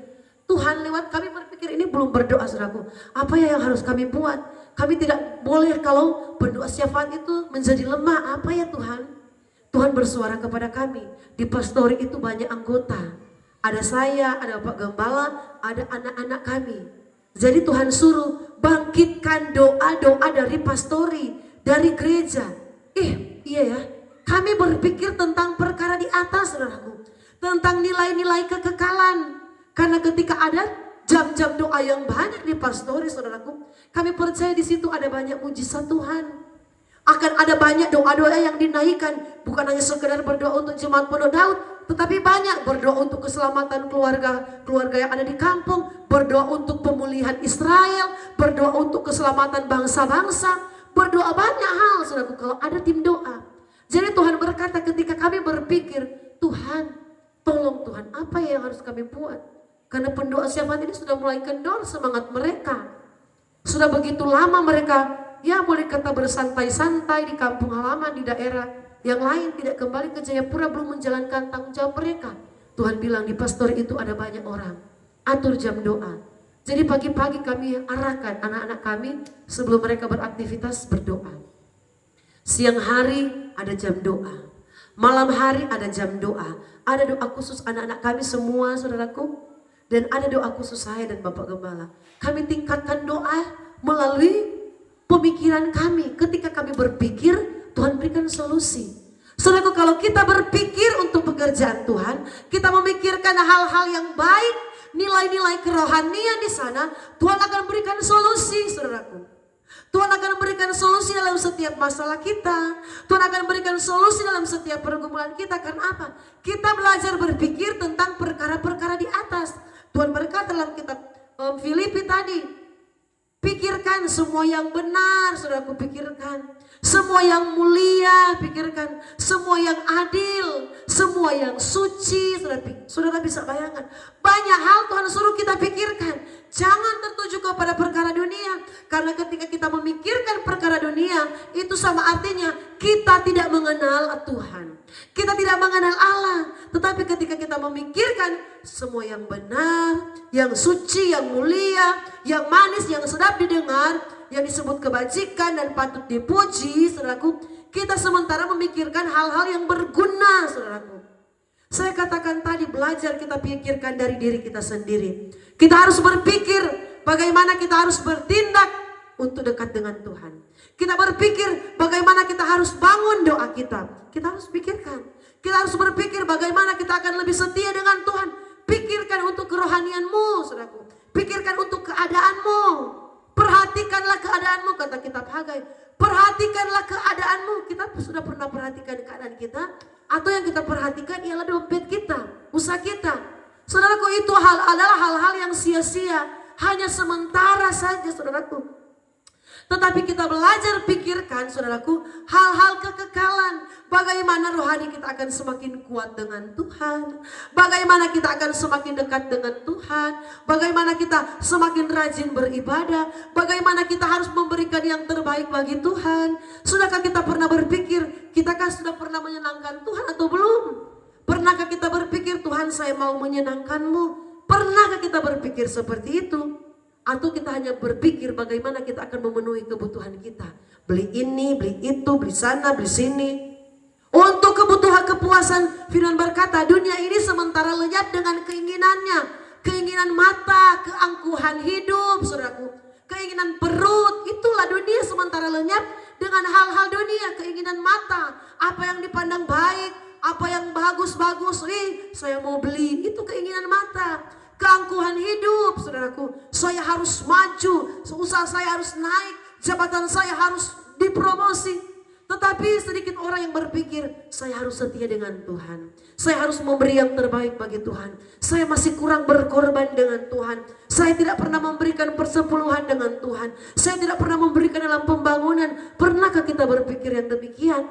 Tuhan, lewat kami berpikir ini belum berdoa, saudaraku. Apa yang harus kami buat? Kami tidak boleh kalau berdoa syafaat itu menjadi lemah. Apa ya Tuhan? Tuhan bersuara kepada kami. Di pastori itu banyak anggota. Ada saya, ada Bapak Gembala, ada anak-anak kami. Jadi Tuhan suruh bangkitkan doa-doa dari pastori, dari gereja. Iya ya, kami berpikir tentang perkara di atas, saudaraku. Tentang nilai-nilai kekekalan. Karena ketika ada jam-jam doa yang banyak di pastori, saudaraku, kami percaya di situ ada banyak mujizat Tuhan. Akan ada banyak doa-doa yang dinaikkan. Bukan hanya sekedar berdoa untuk jemaat Pondok Daud, tetapi banyak berdoa untuk keselamatan keluarga yang ada di kampung, berdoa untuk pemulihan Israel, berdoa untuk keselamatan bangsa-bangsa, berdoa banyak hal saudaraku kalau ada tim doa. Jadi Tuhan berkata ketika kami berpikir, Tuhan tolong Tuhan apa yang harus kami buat. Karena pendoa Syafat ini sudah mulai kendor semangat mereka. Sudah begitu lama mereka ya boleh kata bersantai-santai di kampung halaman di daerah yang lain, tidak kembali ke Jayapura, belum menjalankan tanggung jawab mereka. Tuhan bilang di pastor itu ada banyak orang, atur jam doa. Jadi pagi-pagi kami arahkan anak-anak kami sebelum mereka beraktivitas berdoa. Siang hari ada jam doa, malam hari ada jam doa. Ada doa khusus anak-anak kami semua saudaraku, dan ada doa khusus saya dan Bapak Gembala. Kami tingkatkan doa melalui pemikiran kami. Ketika kami berpikir, Tuhan berikan solusi. Saudaraku, kalau kita berpikir untuk pekerjaan Tuhan, kita memikirkan hal-hal yang baik, nilai-nilai kerohanian di sana, Tuhan akan berikan solusi, saudaraku. Tuhan akan berikan solusi dalam setiap masalah kita. Tuhan akan berikan solusi dalam setiap pergumulan kita. Karena apa? Kita belajar berpikir tentang perkara-perkara di atas. Tuhan berkata dalam kitab Filipi tadi, pikirkan semua yang benar, saudaraku, pikirkan. Semua yang mulia, pikirkan. Semua yang adil, semua yang suci. Saudara bisa bayangkan, banyak hal Tuhan suruh kita pikirkan. Jangan tertuju kepada perkara dunia. Karena ketika kita memikirkan perkara dunia, itu sama artinya kita tidak mengenal Tuhan. Kita tidak mengenal Allah. Tetapi ketika kita memikirkan semua yang benar, yang suci, yang mulia, yang manis, yang sedap didengar, yang disebut kebajikan dan patut dipuji, saudaraku, kita sementara memikirkan hal-hal yang berguna, saudaraku. Saya katakan tadi, belajar kita pikirkan dari diri kita sendiri. Kita harus berpikir bagaimana kita harus bertindak untuk dekat dengan Tuhan. Kita berpikir bagaimana kita harus bangun doa kita. Kita harus pikirkan. Kita harus berpikir bagaimana kita akan lebih setia dengan Tuhan. Pikirkan untuk kerohanianmu, saudaraku. Pikirkan untuk keadaanmu. Perhatikanlah keadaanmu, kata kitab Hagai. Perhatikanlah keadaanmu. Kita sudah pernah perhatikan keadaan kita? Atau yang kita perhatikan ialah dompet kita, usaha kita. Saudaraku, itu adalah hal-hal yang sia-sia, hanya sementara saja, saudaraku. Tetapi kita belajar pikirkan, saudaraku, hal-hal kekekalan. Bagaimana rohani kita akan semakin kuat dengan Tuhan. Bagaimana kita akan semakin dekat dengan Tuhan. Bagaimana kita semakin rajin beribadah. Bagaimana kita harus memberikan yang terbaik bagi Tuhan. Sudahkah kita pernah berpikir, kita kan sudah pernah menyenangkan Tuhan atau belum? Pernahkah kita berpikir, Tuhan saya mau menyenangkan-Mu? Pernahkah kita berpikir seperti itu? Atau kita hanya berpikir bagaimana kita akan memenuhi kebutuhan kita. Beli ini, beli itu, beli sana, beli sini. Untuk kebutuhan kepuasan, firman berkata, dunia ini sementara lenyap dengan keinginannya. Keinginan mata, keangkuhan hidup, saudaraku. Keinginan perut, itulah dunia sementara lenyap dengan hal-hal dunia. Keinginan mata, apa yang dipandang baik, apa yang bagus-bagus. Saya mau beli, itu keinginan mata. Keangkuhan hidup, saudaraku. Saya harus maju, usaha saya harus naik, jabatan saya harus dipromosi. Tetapi sedikit orang yang berpikir, saya harus setia dengan Tuhan. Saya harus memberi yang terbaik bagi Tuhan. Saya masih kurang berkorban dengan Tuhan. Saya tidak pernah memberikan persepuluhan dengan Tuhan. Saya tidak pernah memberikan dalam pembangunan. Pernahkah kita berpikir yang demikian?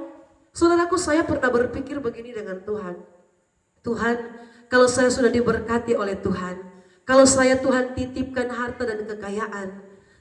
Saudaraku, saya pernah berpikir begini dengan Tuhan. Tuhan, kalau saya sudah diberkati oleh Tuhan, kalau saya Tuhan titipkan harta dan kekayaan,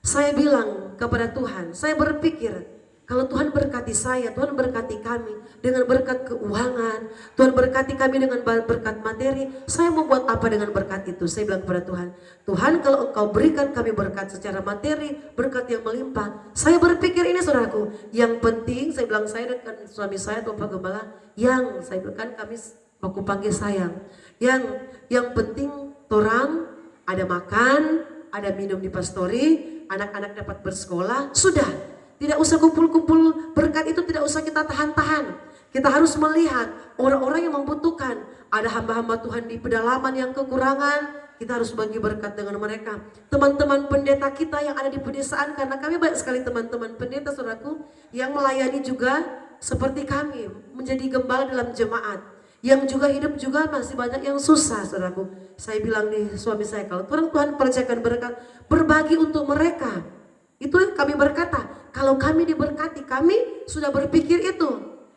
saya bilang kepada Tuhan, saya berpikir, kalau Tuhan berkati saya, Tuhan berkati kami dengan berkat keuangan, Tuhan berkati kami dengan berkat materi, saya mau buat apa dengan berkat itu? Saya bilang kepada Tuhan, Tuhan kalau Engkau berikan kami berkat secara materi, berkat yang melimpah, saya berpikir ini saudaraku, yang penting, saya bilang saya dan suami saya, Bapak Gembala, yang saya bilang kan kami, aku panggil sayang, yang penting torang ada makan, ada minum di pastori, anak-anak dapat bersekolah, sudah. Tidak usah kumpul-kumpul berkat itu, tidak usah kita tahan-tahan. Kita harus melihat orang-orang yang membutuhkan. Ada hamba-hamba Tuhan di pedalaman yang kekurangan, kita harus bagi berkat dengan mereka. Teman-teman pendeta kita yang ada di pedesaan, karena kami banyak sekali teman-teman pendeta saudaraku yang melayani juga seperti kami, menjadi gembala dalam jemaat. Yang juga hidup juga masih banyak yang susah, saudaraku. Saya bilang nih suami saya, kalau Tuhan percayakan berkat, berbagi untuk mereka. Itu kami berkata, kalau kami diberkati, kami sudah berpikir itu.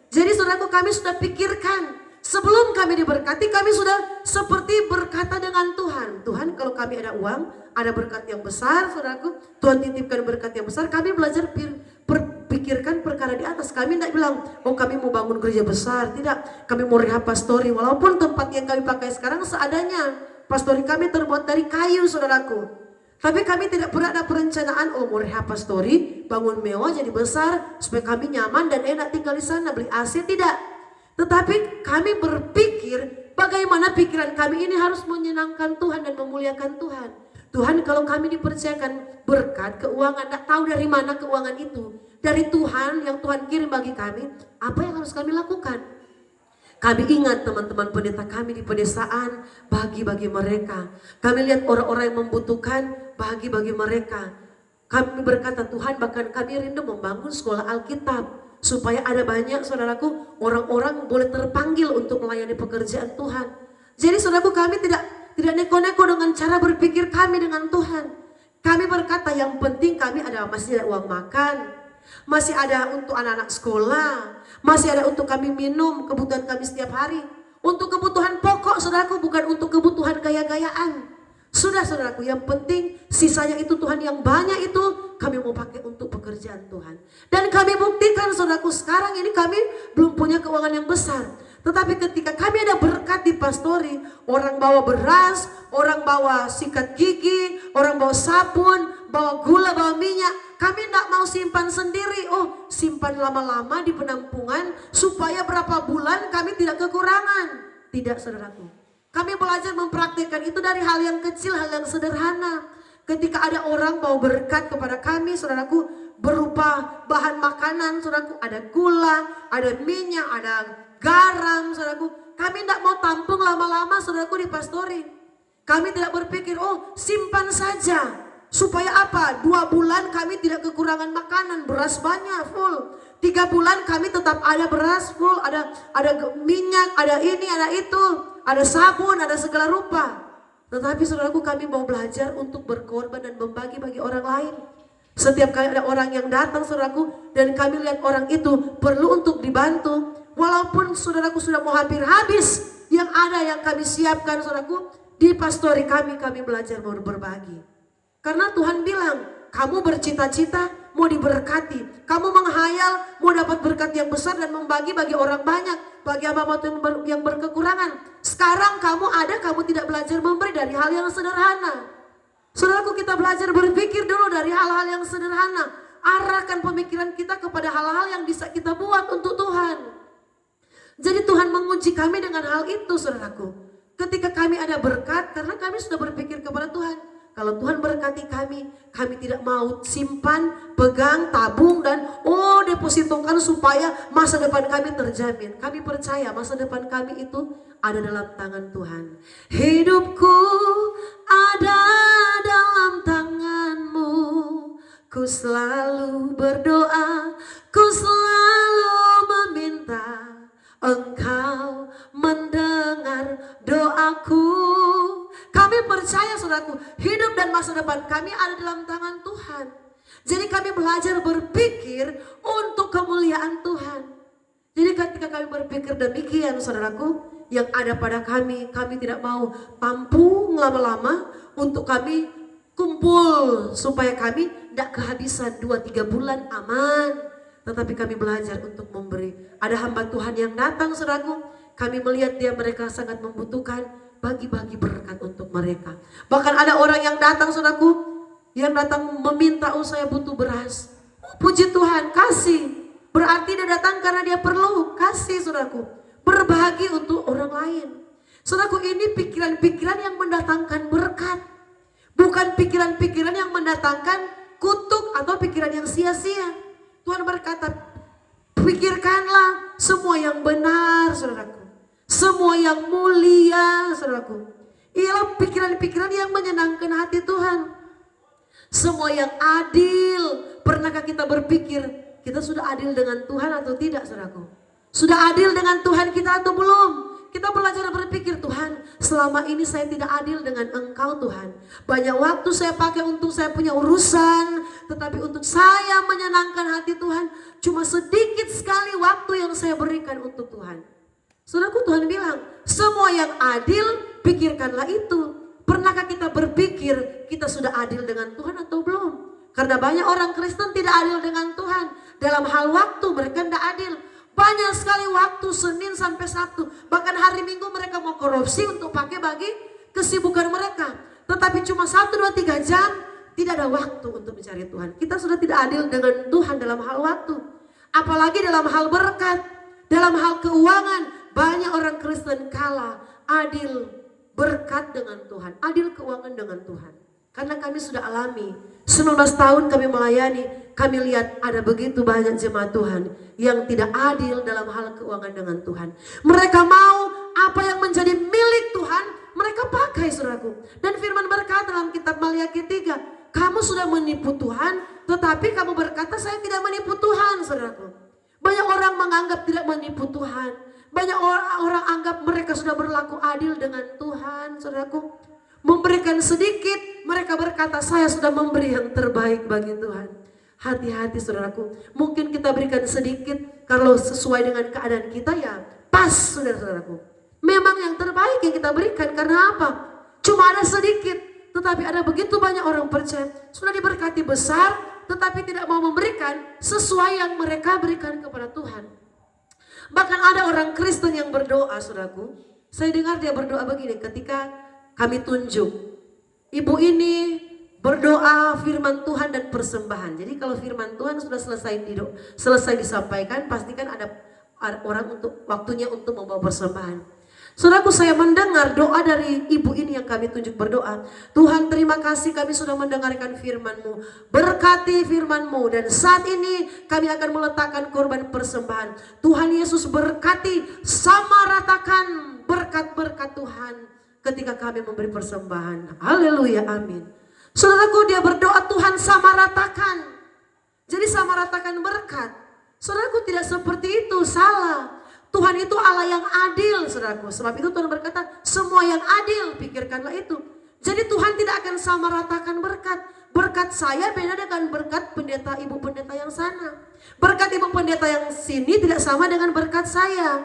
Jadi saudaraku, kami sudah pikirkan. Sebelum kami diberkati, kami sudah seperti berkata dengan Tuhan. Tuhan, kalau kami ada uang, ada berkat yang besar, saudaraku, Tuhan titipkan berkat yang besar. Kami belajar pikirkan perkara di atas. Kami tidak bilang, oh kami mau bangun gereja besar. Tidak, kami mau rehab pastori. Walaupun tempat yang kami pakai sekarang seadanya. Pastori kami terbuat dari kayu, saudaraku. Tapi kami tidak pernah ada perencanaan, oh mau rehab pastori, bangun mewah jadi besar, supaya kami nyaman dan enak tinggal di sana, beli AC, tidak. Tetapi kami berpikir bagaimana pikiran kami ini harus menyenangkan Tuhan dan memuliakan Tuhan. Tuhan, kalau kami dipercayakan berkat, keuangan, tidak tahu dari mana keuangan itu. Dari Tuhan yang Tuhan kirim bagi kami, apa yang harus kami lakukan? Kami ingat teman-teman pendeta kami di pedesaan, bagi-bagi mereka. Kami lihat orang-orang yang membutuhkan, bagi-bagi mereka. Kami berkata, Tuhan, bahkan kami rindu membangun sekolah Alkitab. Supaya ada banyak, saudaraku, orang-orang boleh terpanggil untuk melayani pekerjaan Tuhan. Jadi saudaraku, kami tidak neko-neko dengan cara berpikir kami dengan Tuhan. Kami berkata, yang penting kami masih ada uang makan. Masih ada untuk anak-anak sekolah, masih ada untuk kami minum, kebutuhan kami setiap hari. Untuk kebutuhan pokok, saudaraku, bukan untuk kebutuhan gaya-gayaan. Sudah, saudaraku, yang penting sisanya itu Tuhan, yang banyak itu kami mau pakai untuk pekerjaan Tuhan. Dan kami buktikan, saudaraku, sekarang ini kami belum punya keuangan yang besar. Tetapi ketika kami ada berkat di pastori, orang bawa beras, orang bawa sikat gigi, orang bawa sabun, bawa gula, bawa minyak. Kami tidak mau simpan sendiri. Oh, simpan lama-lama di penampungan supaya berapa bulan kami tidak kekurangan. Tidak, saudaraku. Kami belajar mempraktikkan itu dari hal yang kecil, hal yang sederhana. Ketika ada orang mau berkat kepada kami, saudaraku, berupa bahan makanan, saudaraku, ada gula, ada minyak, ada garam, saudaraku. Kami tidak mau tampung lama-lama, saudaraku, di pastori. Kami tidak berpikir, oh simpan saja. Supaya apa? 2 bulan kami tidak kekurangan makanan, beras banyak, full. 3 bulan kami tetap ada beras full, ada minyak, ada ini, ada itu, ada sabun, ada segala rupa. Tetapi saudaraku, kami mau belajar untuk berkorban dan membagi-bagi orang lain. Setiap kali ada orang yang datang, saudaraku, dan kami lihat orang itu perlu untuk dibantu, walaupun saudaraku sudah mau hampir habis, yang ada yang kami siapkan, saudaraku, di pastori kami belajar mau berbagi. Karena Tuhan bilang, kamu bercita-cita mau diberkati. Kamu menghayal mau dapat berkat yang besar dan membagi bagi orang banyak. Bagi hamba yang berkekurangan. Sekarang kamu ada, kamu tidak belajar memberi dari hal yang sederhana. Saudaraku, kita belajar berpikir dulu dari hal-hal yang sederhana. Arahkan pemikiran kita kepada hal-hal yang bisa kita buat untuk Tuhan. Jadi Tuhan menguji kami dengan hal itu, saudaraku. Ketika kami ada berkat, karena kami sudah berpikir kepada Tuhan. Kalau Tuhan berkati kami tidak mau simpan, pegang, tabung dan depositokan supaya masa depan kami terjamin. Kami percaya masa depan kami itu ada dalam tangan Tuhan. Hidupku ada dalam tangan-Mu. Ku selalu berdoa, ku selalu meminta Engkau mendengar doaku. Kami percaya, saudaraku, hidup dan masa depan kami ada dalam tangan Tuhan. Jadi kami belajar berpikir untuk kemuliaan Tuhan. Jadi ketika kami berpikir demikian, saudaraku, yang ada pada kami tidak mau tampung lama-lama untuk kami kumpul supaya kami tidak kehabisan 2-3 bulan aman. Tetapi kami belajar untuk memberi. Ada hamba Tuhan yang datang, saudaraku, kami melihat mereka sangat membutuhkan, bagi-bagi berkat untuk mereka. Bahkan ada orang yang datang, saudaraku, yang datang meminta, saya butuh beras. Puji Tuhan, kasih. Berarti dia datang karena dia perlu, kasih, saudaraku. Berbagi untuk orang lain. Saudaraku, ini pikiran-pikiran yang mendatangkan berkat. Bukan pikiran-pikiran yang mendatangkan kutuk atau pikiran yang sia-sia. Tuhan berkata, pikirkanlah semua yang benar, saudaraku. Semua yang mulia, saudaraku. Ialah pikiran-pikiran yang menyenangkan hati Tuhan. Semua yang adil. Pernahkah kita berpikir, kita sudah adil dengan Tuhan atau tidak, saudaraku? Sudah adil dengan Tuhan kita atau belum? kita belajar berpikir, Tuhan, selama ini saya tidak adil dengan Engkau Tuhan. Banyak waktu saya pakai untuk saya punya urusan, tetapi untuk saya menyenangkan hati Tuhan, cuma sedikit sekali waktu yang saya berikan untuk Tuhan. Saudaraku, Tuhan bilang, semua yang adil, pikirkanlah itu. Pernahkah kita berpikir kita sudah adil dengan Tuhan atau belum? Karena banyak orang Kristen tidak adil dengan Tuhan. Dalam hal waktu mereka tidak adil. Banyak sekali waktu Senin sampai Sabtu. Bahkan hari Minggu mereka mau korupsi untuk pakai bagi kesibukan mereka. Tetapi cuma 1, 2, 3 jam tidak ada waktu untuk mencari Tuhan. Kita sudah tidak adil dengan Tuhan dalam hal waktu. Apalagi dalam hal berkat, dalam hal keuangan. Banyak orang Kristen kalah adil berkat dengan Tuhan, adil keuangan dengan Tuhan. Karena kami sudah alami, 19 tahun kami melayani, kami lihat ada begitu banyak jemaat Tuhan yang tidak adil dalam hal keuangan dengan Tuhan. Mereka mau apa yang menjadi milik Tuhan, mereka pakai, saudaraku. Dan firman berkata dalam kitab Maliaki 3, kamu sudah menipu Tuhan, tetapi kamu berkata saya tidak menipu Tuhan, saudaraku. Banyak orang menganggap tidak menipu Tuhan. Banyak orang anggap mereka sudah berlaku adil dengan Tuhan, saudaraku. Memberikan sedikit, mereka berkata saya sudah memberi yang terbaik bagi Tuhan. Hati-hati, saudaraku. Mungkin kita berikan sedikit, kalau sesuai dengan keadaan kita ya pas, saudara-saudaraku. Memang yang terbaik yang kita berikan, karena apa? Cuma ada sedikit, tetapi ada begitu banyak orang percaya sudah diberkati besar, tetapi tidak mau memberikan sesuai yang mereka berikan kepada Tuhan. Bahkan ada orang Kristen yang berdoa, saudaraku. Saya dengar dia berdoa begini ketika kami tunjuk. Ibu ini berdoa firman Tuhan dan persembahan. Jadi kalau firman Tuhan sudah selesai disampaikan, pastikan ada orang untuk waktunya untuk membawa persembahan. Saudaraku, saya mendengar doa dari ibu ini yang kami tunjuk berdoa. Tuhan, terima kasih kami sudah mendengarkan firman-Mu. Berkati firman-Mu, dan saat ini kami akan meletakkan korban persembahan. Tuhan Yesus berkati, sama ratakan berkat-berkat Tuhan ketika kami memberi persembahan. Haleluya, amin. Saudaraku, dia berdoa Tuhan sama ratakan. Jadi sama ratakan berkat. Saudaraku, tidak seperti itu, salah. Tuhan itu Allah yang adil, saudaraku. Sebab itu Tuhan berkata, semua yang adil, pikirkanlah itu. Jadi Tuhan tidak akan sama ratakan berkat. Berkat saya beda dengan berkat pendeta, ibu pendeta yang sana. Berkat ibu pendeta yang sini tidak sama dengan berkat saya.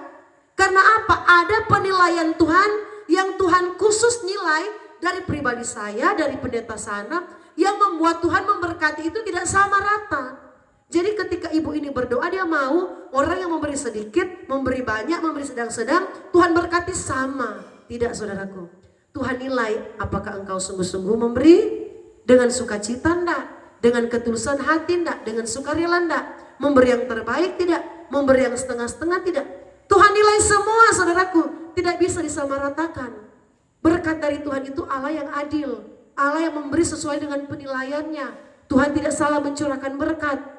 Karena apa? Ada penilaian Tuhan yang Tuhan khusus nilai dari pribadi saya, dari pendeta sana, yang membuat Tuhan memberkati itu tidak sama rata. Jadi ketika ibu ini berdoa, dia mau orang yang memberi sedikit, memberi banyak, memberi sedang-sedang, Tuhan berkati sama. Tidak, saudaraku. Tuhan nilai apakah engkau sungguh-sungguh memberi dengan sukacita enggak, dengan ketulusan hati enggak, dengan sukarela enggak, memberi yang terbaik tidak, memberi yang setengah-setengah tidak. Tuhan nilai semua, saudaraku, tidak bisa disamaratakan. Berkat dari Tuhan itu Allah yang adil, Allah yang memberi sesuai dengan penilaiannya. Tuhan tidak salah mencurahkan berkat.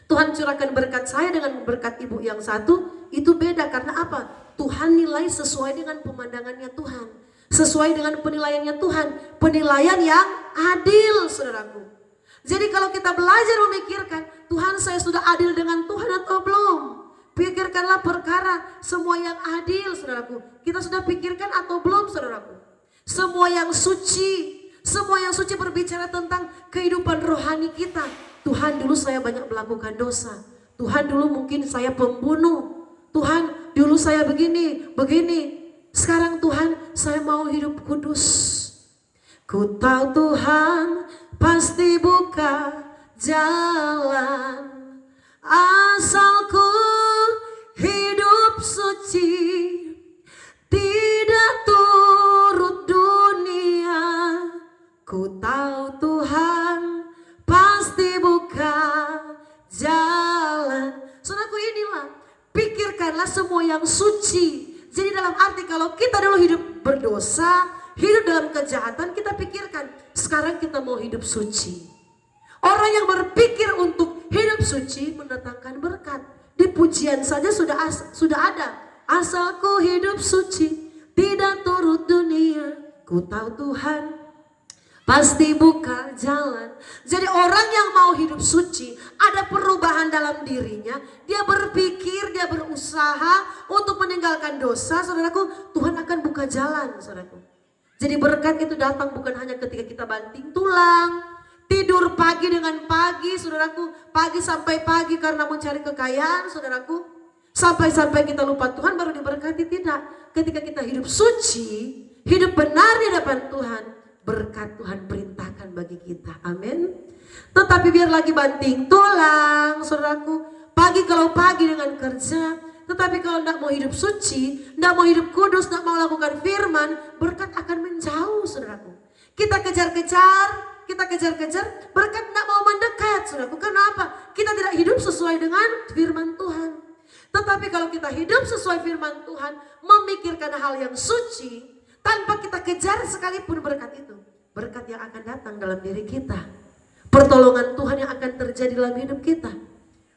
Tuhan curahkan berkat saya dengan berkat ibu yang satu, itu beda. Karena apa? Tuhan nilai sesuai dengan pemandangannya Tuhan, sesuai dengan penilaiannya Tuhan, penilaian yang adil, saudaraku. Jadi kalau kita belajar memikirkan, Tuhan saya sudah adil dengan Tuhan atau belum? Pikirkanlah perkara semua yang adil, saudaraku. Kita sudah pikirkan atau belum, saudaraku? Semua yang suci berbicara tentang kehidupan rohani kita. Tuhan, dulu saya banyak melakukan dosa. Tuhan, dulu mungkin saya pembunuh. Tuhan, dulu saya begini. Sekarang Tuhan, saya mau hidup kudus. Ku tahu Tuhan pasti buka jalan, asalku hidup suci, tidak turut dunia. Ku tahu Tuhan pasti buka jalan. Saudaraku, inilah, pikirkanlah semua yang suci. Jadi dalam arti kalau kita dulu hidup berdosa, hidup dalam kejahatan, kita pikirkan sekarang kita mau hidup suci. Orang yang berpikir untuk hidup suci mendatangkan berkat. Di pujian saja sudah ada. Asalku hidup suci, tidak turut dunia. Ku tahu Tuhan pasti buka jalan. Jadi orang yang mau hidup suci, ada perubahan dalam dirinya. Dia berpikir, dia berusaha untuk meninggalkan dosa. Saudaraku, Tuhan akan buka jalan, saudaraku. Jadi berkat itu datang bukan hanya ketika kita banting tulang, tidur pagi dengan pagi, saudaraku. Pagi sampai pagi karena mencari kekayaan, saudaraku. Sampai-sampai kita lupa Tuhan baru diberkati, tidak. Ketika kita hidup suci, hidup benar di hadapan Tuhan, berkat Tuhan perintahkan bagi kita. Amin. Tetapi biar lagi banting tulang, saudaraku. Pagi kalau pagi dengan kerja. Tetapi kalau tidak mau hidup suci, tidak mau hidup kudus, tidak mau lakukan firman, berkat akan menjauh, saudaraku. Kita kejar-kejar, berkat tidak mau mendekat, saudaraku. Kenapa? Kita tidak hidup sesuai dengan firman Tuhan. Tetapi kalau kita hidup sesuai firman Tuhan, memikirkan hal yang suci, tanpa kita kejar sekalipun berkat itu, berkat yang akan datang dalam diri kita. Pertolongan Tuhan yang akan terjadi dalam hidup kita.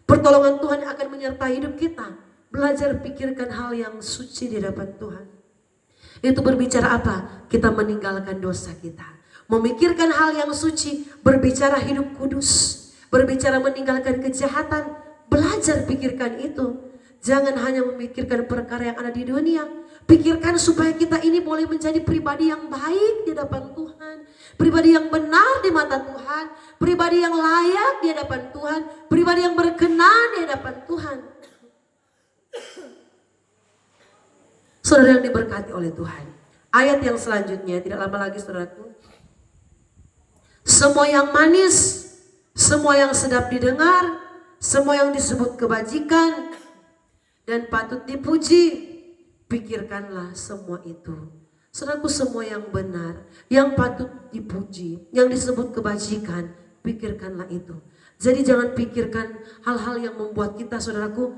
Pertolongan Tuhan yang akan menyertai hidup kita. Belajar pikirkan hal yang suci di hadapan Tuhan. Itu berbicara apa? Kita meninggalkan dosa kita. Memikirkan hal yang suci, berbicara hidup kudus. Berbicara meninggalkan kejahatan. Belajar pikirkan itu. Jangan hanya memikirkan perkara yang ada di dunia. Pikirkan supaya kita ini boleh menjadi pribadi yang baik di hadapan Tuhan. Pribadi yang benar di mata Tuhan. Pribadi yang layak di hadapan Tuhan. Pribadi yang berkenan di hadapan Tuhan. Saudara yang diberkati oleh Tuhan. Ayat yang selanjutnya, tidak lama lagi saudaraku. Semua yang manis, semua yang sedap didengar, semua yang disebut kebajikan dan patut dipuji, pikirkanlah semua itu. Saudaraku, semua yang benar, yang patut dipuji, yang disebut kebajikan, pikirkanlah itu. Jadi jangan pikirkan hal-hal yang membuat kita, saudaraku,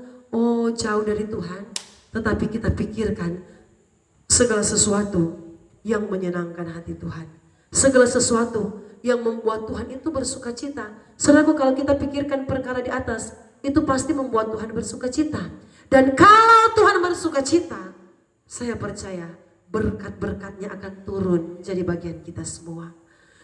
jauh dari Tuhan. Tetapi kita pikirkan segala sesuatu yang menyenangkan hati Tuhan. Segala sesuatu yang membuat Tuhan itu bersuka cita. Saudaraku, kalau kita pikirkan perkara di atas, itu pasti membuat Tuhan bersuka cita. Dan kalau Tuhan bersuka cita, saya percaya berkat-berkatnya akan turun jadi bagian kita semua.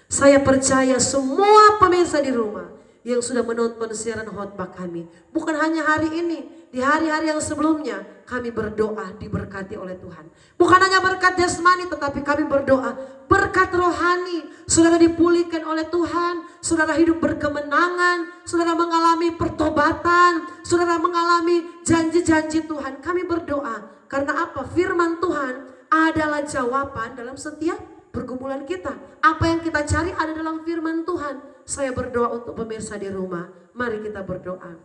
Saya percaya semua pemirsa di rumah yang sudah menonton siaran khotbah kami, bukan hanya hari ini, di hari-hari yang sebelumnya kami berdoa diberkati oleh Tuhan. Bukan hanya berkat jasmani, tetapi kami berdoa berkat rohani. Saudara dipulihkan oleh Tuhan, saudara hidup berkemenangan, saudara mengalami pertobatan, saudara mengalami janji-janji Tuhan. Kami berdoa karena apa? Firman Tuhan adalah jawaban dalam setiap pergumulan kita. Apa yang kita cari ada dalam firman Tuhan. Saya berdoa untuk pemirsa di rumah. Mari kita berdoa.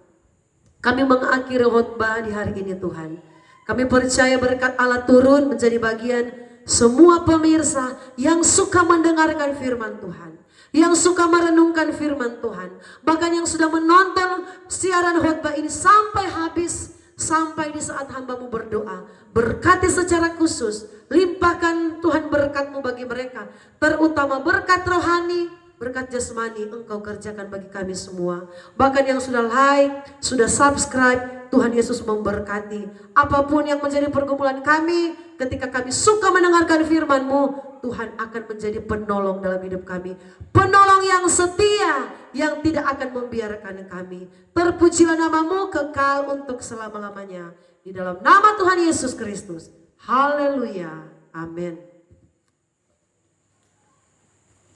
Kami mengakhiri khotbah di hari ini Tuhan. Kami percaya berkat Allah turun menjadi bagian semua pemirsa yang suka mendengarkan firman Tuhan. Yang suka merenungkan firman Tuhan. Bahkan yang sudah menonton siaran khotbah ini sampai habis. Sampai di saat hambamu berdoa, berkati secara khusus, limpahkan Tuhan berkat-Mu bagi mereka, terutama berkat rohani, berkat jasmani Engkau kerjakan bagi kami semua. Bahkan yang sudah like, sudah subscribe, Tuhan Yesus memberkati. Apapun yang menjadi pergumulan kami, ketika kami suka mendengarkan firman-Mu, Tuhan akan menjadi penolong dalam hidup kami. Penolong yang setia, yang tidak akan membiarkan kami. Terpujilah nama-Mu kekal untuk selama-lamanya. Di dalam nama Tuhan Yesus Kristus. Haleluya. Amin.